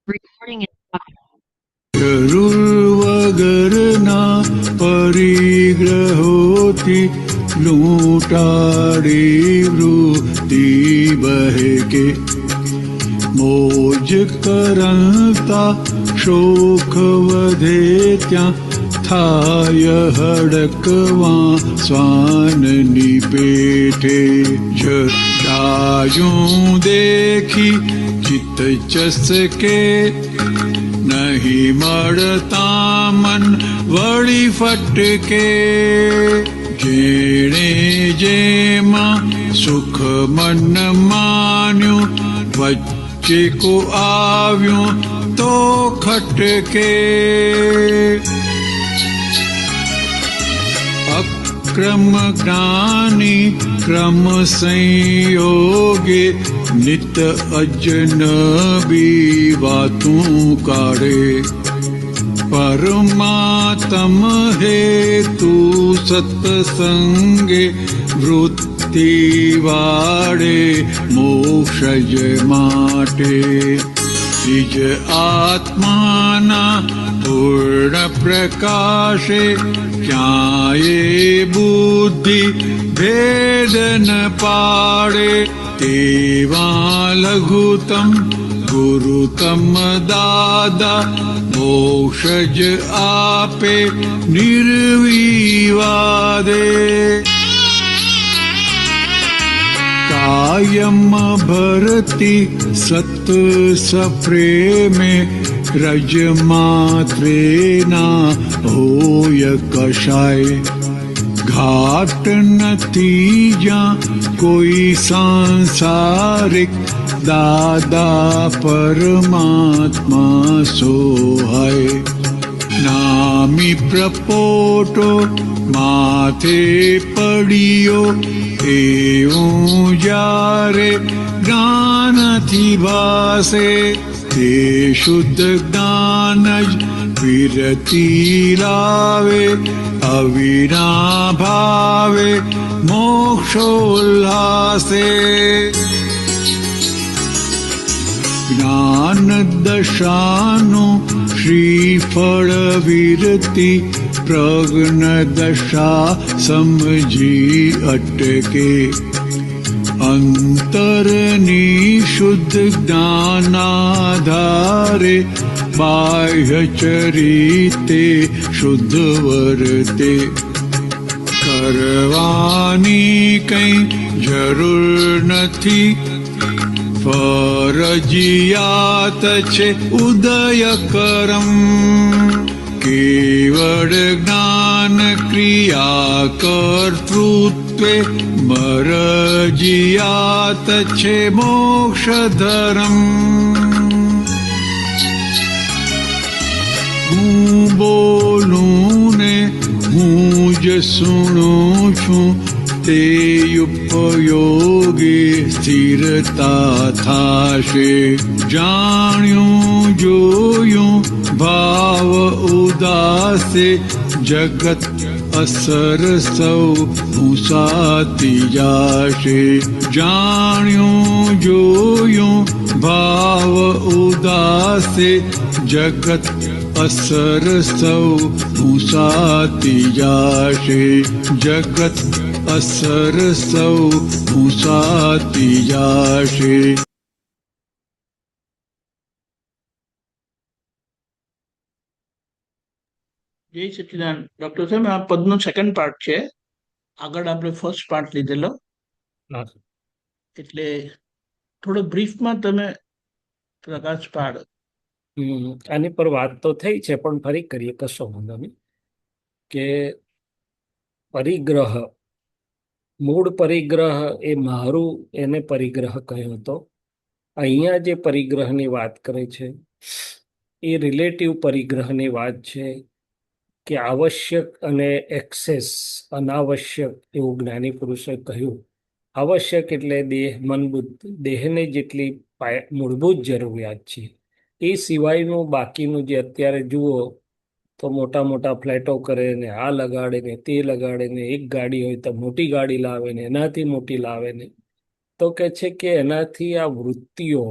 Recording in જરૂર વગરના પરિગ્રહોથી લૂંટાડી વૃત્તિ બહેકે મોજ કરતા શોખ વધે ત્યાં થાય હડકવા શ્વાનની પેઠે જડાયું દેખી ચિત્ત ચસકે નહીં મળતા મન વળી ફટકે જેણે જેમાં સુખ મન માન્યું વચ્ચે કો આવ્યું તો ખટકે અક્રમ જ્ઞાની ક્રમ સંયોગે નિત અજનબી વાતું કાઢે પરમાત્મ હેતુ સત્સંગે વૃત્તિ વાળે મોક્ષ માટે નિજ આત્માના પૂર્ણ પ્રકાશે ક્યાંય બુદ્ધિ ભેદ ન પાડે તેવા લઘુતમ ગુરુતમ દાદા મોક્ષ જ આપે નિર્વિવાદે કાયમ ભરતી સત સપ્રેમે રજ માત્રેના હોય કશાય ઘાટ નથી જ્યાં કોઈ સાંસારિક દાદા પરમાત્મા સોહાય નામી પ્રપોટો માથે પડ્યો એવું જ્યારે જ્ઞાનથી ભાસે તે શુદ્ધ જ્ઞાન જ વિરતી લાવે અવિના ભાવે મોક્ષોલ્લાસે જ્ઞાન દશાનું શ્રીફળ વિરતી પ્રજ્ઞ દશા સમજી અટકે અંતરની શુદ્ધ જ્ઞાનાધારે બાહ્ય ચરિતે શુદ્ધ વર્તે કરવાની કંઈ જરૂર નથી ફરજિયાત છે ઉદય કરમ કેવળ જ્ઞાન ક્રિયા કર્તૃત્વે મરજિયાત છે મોક્ષ ધર્મ હું બોલું ને હું જ સુણું છું તે ઉપયોગી સ્થિરતા થાશે જાણ્યું જોયું ભાવ ઉદાસે જગત અસર સૌ ભૂસાતી જાશે જાણ્યું જોયું ભાવ ઉદાસે જગત અસર સૌ ભૂસાતી જાશે જગત અસર સૌ ભૂસાતી જાશે જય સચિદાન. ડોક્ટર સાહેબ, આ પદનો સેકન્ડ પાર્ટ છે. આગળ આપણે ફર્સ્ટ પાર્ટ લીધેલો, એટલે થોડો બ્રીફમાં તમે પ્રકાશ પાડો. આની પર વાત તો થઈ છે, પણ ફરી કરીએ, કશો વાંધો નહીં. કે પરિગ્રહ, મૂળ પરિગ્રહ એ મારું, એને પરિગ્રહ કહ્યો હતો. અહીંયા જે પરિગ્રહની વાત કરે છે એ રિલેટિવ પરિગ્રહની વાત છે, કે આવશ્યક અને એક્સેસ, અનાવશ્યક એવું જ્ઞાની પુરુષે કહ્યું. આવશ્યક એટલે દેહ, મન, બુદ્ધિ, દેહને જેટલી મૂળભૂત જરૂરિયાત છે એ સિવાયનું બાકીનું જે અત્યારે જુઓ તો મોટા મોટા ફ્લેટો કરે ને આ લગાડે ને તે લગાડે ને, એક ગાડી હોય તો મોટી ગાડી લાવે ને એનાથી મોટી લાવે ને, તો કે છે કે એનાથી આ વૃત્તિઓ,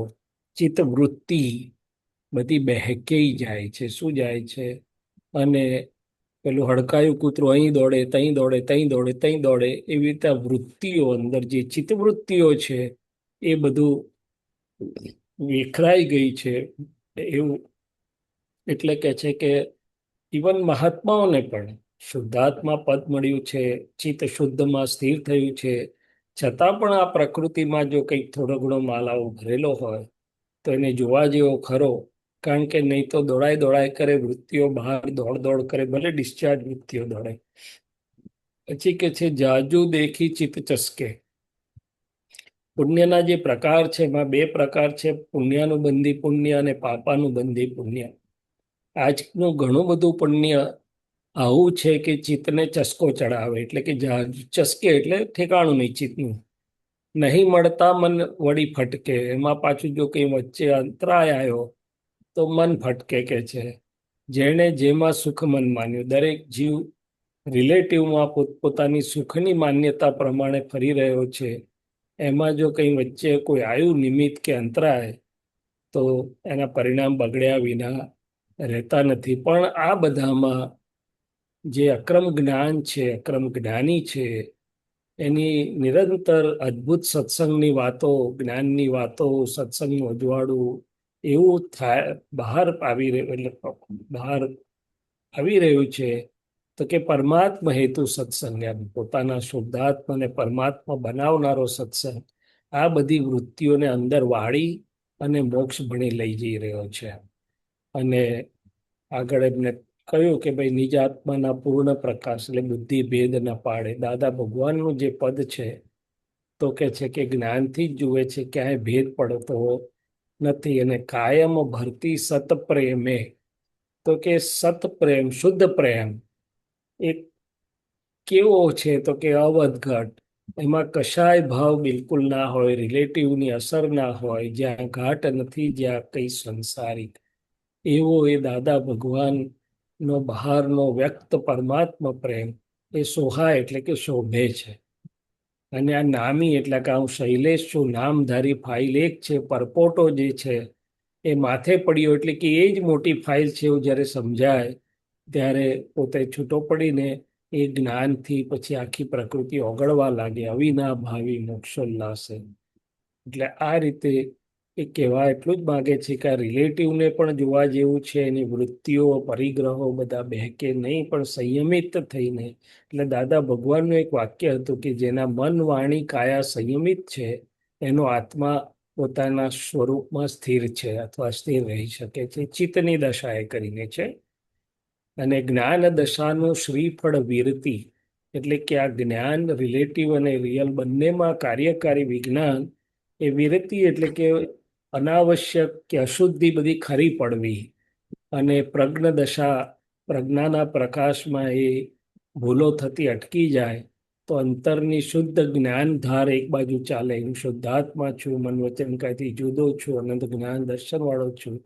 ચિત્ત વૃત્તિ બધી બહેકેઈ જાય છે. શું જાય છે? અને પેલું હડકાયું કૂતરું અહીં દોડે, તહીં દોડે, તહીં દોડે, તહીં દોડે, એવી રીતે આ વૃત્તિઓ અંદર જે ચિત્તવૃત્તિઓ છે એ બધું વિખરાઈ ગઈ છે. એવું એટલે કે છે કે ઇવન મહાત્માઓને પણ શુદ્ધાત્મા પદ મળ્યું છે, ચિત્ત શુદ્ધમાં સ્થિર થયું છે, છતાં પણ આ પ્રકૃતિમાં જો કંઈક થોડો ઘણો માલ આવો ભરેલો હોય તો એને જોવા જેવો ખરો. કારણ કે નહીં તો દોડાય દોડાય કરે, વૃત્તિઓ બહાર દોડ દોડ કરે, ભલે ડિસ્ચાર્જ વૃત્તિઓ દોડે. પછી કે છે જાજુ દેખી ચિત્ત ચસકે. પુણ્યના જે પ્રકાર છે એમાં બે પ્રકાર છે, પુણ્યાનું બંધી પુણ્ય અને પાપાનું બંધી પુણ્ય. આજનું ઘણું બધું પુણ્ય આવું છે કે ચિત્તને ચસ્કો ચડાવે, એટલે કે ચસ્કે એટલે ઠેકાણું નહીં ચિત્તનું. નહીં મળતા મન વળી ફટકે. એમાં પાછું જો કઈ વચ્ચે અંતરાય આવ્યો તો મન ફટકે કે છે. જેણે જેમાં સુખ મન માન્યું. દરેક જીવ રિલેટિવમાં પોતપોતાની સુખની માન્યતા પ્રમાણે ફરી રહ્યો છે. એમાં જો કઈ વચ્ચે કોઈ આવ્યું નિમિત્ત કે અંતરાય તો એના પરિણામ બગડ્યા વિના રહેતા નથી. પણ આ બધામાં જે અક્રમ જ્ઞાન છે, અક્રમ જ્ઞાની છે, એની નિરંતર અદ્ભુત સત્સંગની વાતો, જ્ઞાનની વાતો, સત્સંગનું અજવાળું એવું થાય બહાર આવી રહ્યું, એટલે બહાર આવી રહ્યું છે. તો કે પરમાત્મા હેતુ સત્સંગ, એમ પોતાના શુદ્ધાત્માને પરમાત્મા બનાવનારો સત્સંગ આ બધી વૃત્તિઓને અંદર વાળી અને મોક્ષ ભણી લઈ જઈ રહ્યો છે. અને આગળ એમને કહ્યું કે ભાઈ નિજાત્માના પૂર્ણ પ્રકાશ એટલે બુદ્ધિ ભેદ ન પાડે. દાદા ભગવાનનું જે પદ છે તો કે છે કે જ્ઞાનથી જ જુએ છે, ક્યાંય ભેદ પડતો નથી. અને કાયમ ભરતી સતપ્રેમે, તો કે સતપ્રેમ, શુદ્ધ પ્રેમ એ કેવો છે તો કે અવધઘટ. એમાં કશાય ભાવ બિલકુલ ના હોય, રિલેટિવની અસર ના હોય, જ્યાં ઘાટ નથી, જ્યાં કઈ સંસારિક. એવો એ દાદા ભગવાન નો બહારનો વ્યક્ત પરમાત્મા પ્રેમ એ સોહાય એટલે કે શોભે છે. અને આ નામી એટલે કે હું શૈલેષ છું, નામધારી ફાઇલ એક છે, પરપોટો જે છે એ માથે પડ્યો એટલે કે એ જ મોટી ફાઇલ છે એવું જ્યારે સમજાય ત્યારે પોતે છૂટો પડીને એ જ્ઞાનથી પછી આખી પ્રકૃતિ ઓગળવા લાગે. અવિના ભાવી મોક્ષોલ્લાસે. એટલે આ રીતે એ કહેવા એટલું જ માગે છે કે આ રિલેટિવને પણ જોવા જેવું છે. એની વૃત્તિઓ, પરિગ્રહો બધા બહેકે નહીં, પણ સંયમિત થઈને. એટલે દાદા ભગવાનનું એક વાક્ય હતું કે જેના મન, વાણી, કાયા સંયમિત છે એનો આત્મા પોતાના સ્વરૂપમાં સ્થિર છે અથવા સ્થિર રહી શકે છે. ચિત્તની દશા એ કરીને છે. અને જ્ઞાન દશાનું શ્રીફળ વીરતી, એટલે કે આ જ્ઞાન રિલેટિવ અને રિયલ બંનેમાં કાર્યકારી વિજ્ઞાન એ વિરતિ એટલે કે અનાવશ્યક કે અશુદ્ધિ બધી ખરી પડવી. અને પ્રજ્ઞ દશા, પ્રજ્ઞાના પ્રકાશમાં એ ભૂલો થતી અટકી જાય તો અંતરની શુદ્ધ જ્ઞાન ધાર એક બાજુ ચાલે. હું શુદ્ધાત્મા છું, મન વચન કાયથી જુદો છું, અનંત જ્ઞાન દર્શન વાળો છું.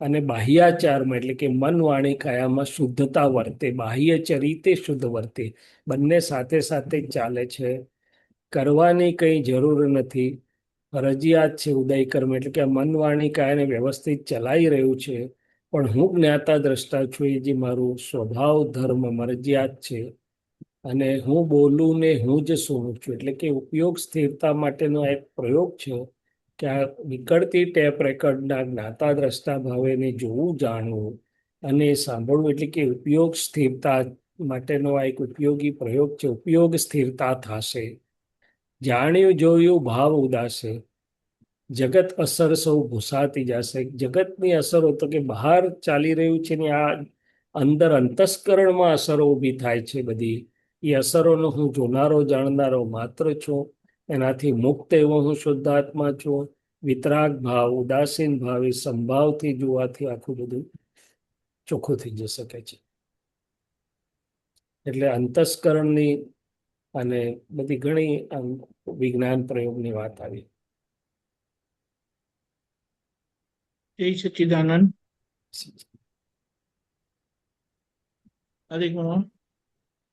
અને બાહ્યાચારમાં એટલે કે મન, વાણી, કાયામાં શુદ્ધતા વર્તે, બાહ્ય ચરિતે શુદ્ધ વર્તે. બંને સાથે સાથે ચાલે છે. કરવાની કઈ જરૂર નથી, ફરજિયાત છે ઉદય કર્મ. એટલે કે મન, વાણી, કાયાને વ્યવસ્થિત ચલાવી રહ્યું છે. પણ હું જ્ઞાતા દ્રષ્ટા છું, એ જે મારું સ્વભાવ ધર્મ મરજિયાત છે. અને હું બોલું ને હું જ સુનું છું. એટલે કે ઉપયોગ સ્થિરતા માટેનો એક પ્રયોગ છે કે આ નીકળતી ટેપ રેકર્ડના જ્ઞાતા દ્રષ્ટા ભાવેને જોવું, જાણવું અને સાંભળવું. એટલે કે ઉપયોગ સ્થિરતા માટેનો આ એક ઉપયોગી પ્રયોગ છે. ઉપયોગ સ્થિરતા થશે. જાણ્યું જોયું ભાવ ઉદાસે, જગત અસર સૌ ભૂસાતી જશે. જગતની અસરો તો કે બહાર ચાલી રહ્યું છે ને આ અંદર અંતસ્કરણમાં અસરો ઊભી થાય છે બધી. એ અસરોનો હું જોનારો, જાણનારો માત્ર છું. એનાથી મુક્ત એવો હું શુદ્ધાત્મા છું. વિતરાગ ભાવ, ઉદાસીન ભાવ એ સંભાવથી જોવાથી આખું બધું ચોખ્ખું થઈ જઈ શકે છે. એટલે અંતસ્કરણની અને બધી ઘણી વિજ્ઞાન પ્રયોગની વાત આવી. જય સચ્ચિદાનંદ. હરે કૃષ્ણ.